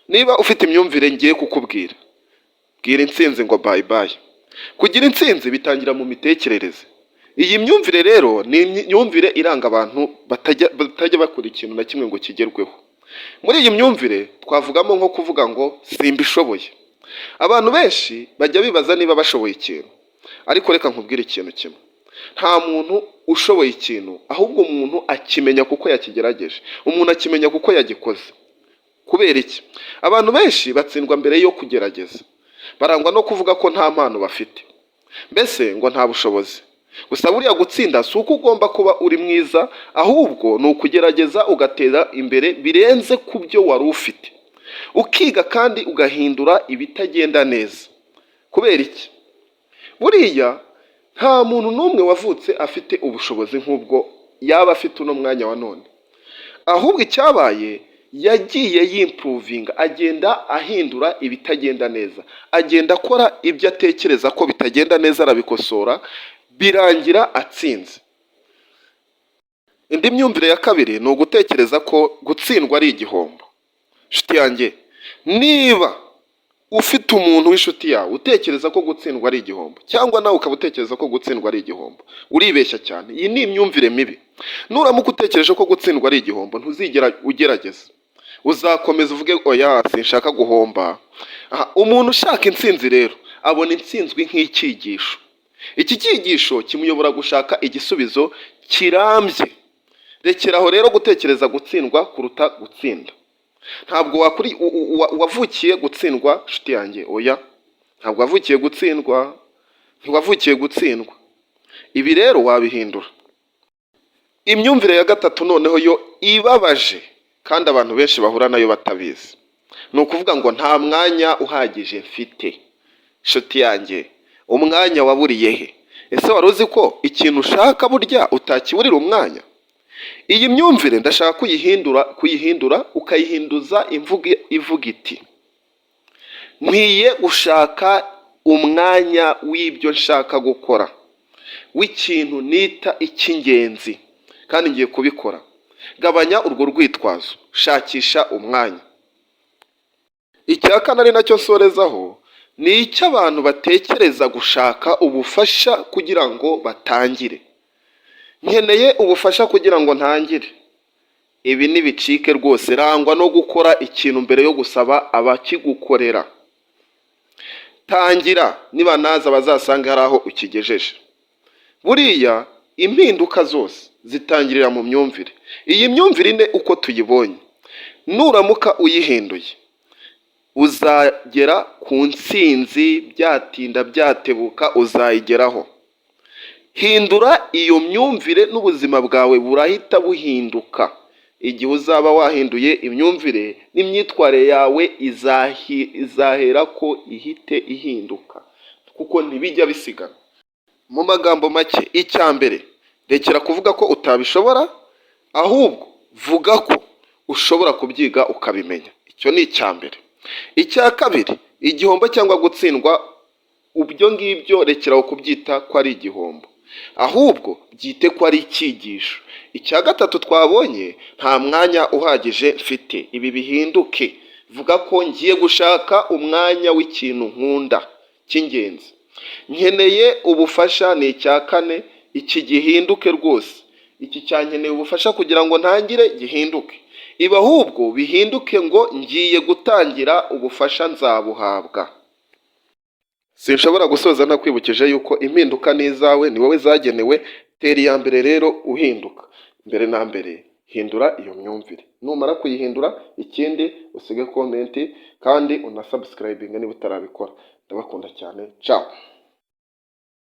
niba ufite imyumvire ngiye kukubwira, bwira intsinzi ngo bye bye. Kugira intsinzi bitangira mu mitekerereze. Iyi myumvire rero ni imyumvire iranga abantu batajya bakora ikintu na kimwe ngo kigerweho. Muri iyi myumvire twavugamo nko kuvuga ngo simbishoboye. Abantu benshi bajya bibaza niba bashoboye ikintu, ariko reka nkubwire ikintu kimwe: nta muntu ushoboye ikintu, ahubwo umuntu akimenya kuko yakigerageje, umuntu akimenya kuko yagikoze. Kubera iki? Abantu benshi batsindwa mbere yo kugerageza, barangwa no kuvuga ko nta mpano bafite, mbese ngo nta bushobozi. Gusa buriya gutsinda si uko ugomba kuba uri mwiza, ahubwo ni ukugerageza ugatera imbere birenze ku byo wari ufite, ukiga kandi ugahindura ibitagenda neza. Kubera iki? Buriya nta muntu n'umwe wavutse afite ubushobozi nk'ubwo yaba afite uno mwanya wa none, ahubwo icyabaye yagiye yimpuruvinga, agenda ahindura ibitagenda neza, agenda akora ibyo atekereza ko bitagenda neza, arabikosora, birangira atsinze. Indi myumvire ya kabiri ni ugutekereza ko gutsindwa ari igihombo. Nshuti yanjye, niba ufite umuntu w'inshuti yawe utekereza ko gutsindwa ari igihombo, cyangwa nawe ukaba utekereza ko gutsindwa ari igihombo, uribeshya cyane. Iyi ni imyumvire mibi. Nuramuka utekereje ko gutsindwa ari igihombo, ntuzigera ugerageza, uzakomeza uvuge oya sinshaka guhomba. Umuntu ushaka intsinzi rero abona intsinzwi nk'icyigisho. Iki cyigisho kimuyobora gushaka igisubizo kirambye. Rekeraho rero gutekereza gutsindwa kuruta gutsinda. Ntabwo wavukiye gutsindwa nshuti yanjye, oya, ntabwo wavukiye gutsindwa, ntiwavukiye gutsindwa. Ibi rero wabihindura. Imyumvire ya gatatu noneho yo ibabaje, kandi abantu benshi bahura nayo batabizi, ni ukuvuga ngo nta mwanya uhagije mfite. Nshuti yanjye, umwanya waburiye he? Ese wari uzi ko ikintu ushaka burya utakiburira umwanya? Iyi myumvire ndashaka kuyihindura ukayihinduza ivuga iti: nkwiye gushaka umwanya w'ibyo nshaka gukora, w'ikintu nita icy'ingenzi, kandi ngiye kubikora. Gabanya urwo rwitwazo, shakisha umwanya. Icya kane ari nacyo nsorezaho, ni icyo abantu batekereza gushaka ubufasha kugira ngo batangire. Nkeneye ubufasha kugira ngo ntangire. Ibi nibicike rwose. Rangwa no gukora ikintu mbere yo gusaba abakigukorera. Tangira, niba naza bazasanga hari aho ukigejeje. Buriya impinduka zose zitangirira mu myumvire. Iyi myumvire ine uko tuyibonye, nuramuka uyihinduye, uzagera ku ntsinzi, byatinda byatebuka uzayigeraho. Hindura iyo myumvire n'ubuzima bwawe burahita buhinduka. Igihe uzaba wahinduye imyumvire, n'imyitwarire yawe izahera ko ihite ihinduka, kuko ntibijya bisigana. Mu magambo make, icya mbere, rekera kuvuga ko utabishobora, ahubwo vuga ko ushobora kubyiga ukabimenya. Icyo ni icya mbere. Icya kabiri, igihombo cyangwa gutsindwa, ubyo ngibyo rekeraho kubyita ko ari igihombo, ahubwo byite ko ari icyigisho. Icya gatatu twabonye, nta mwanya uhagije mfite. Ibi bihinduke. Vuga ko ngiye gushaka umwanya w'ikintu nkunda cy'ingenzi. Nkeneye ubufasha ni icya kane. Iki gihinduke rwose. Iki cyankeneye ubufasha kugira ngo ntangire gihinduke. Ibi ahubwo bihinduke ngo ngiye gutangira ubufasha nzabuhabwa. Sinshobora gusoza ntakwibukije yuko impinduka ni izawe, ni wowe zagenewe. Tera iya mbere rero uhinduka. Mbere na mbere hindura iyo myumvire. Numara kuyihindura, ikindi usige komenti kandi unasubscribinge niba utarabikora. Ndabakunda cyane. Ciao.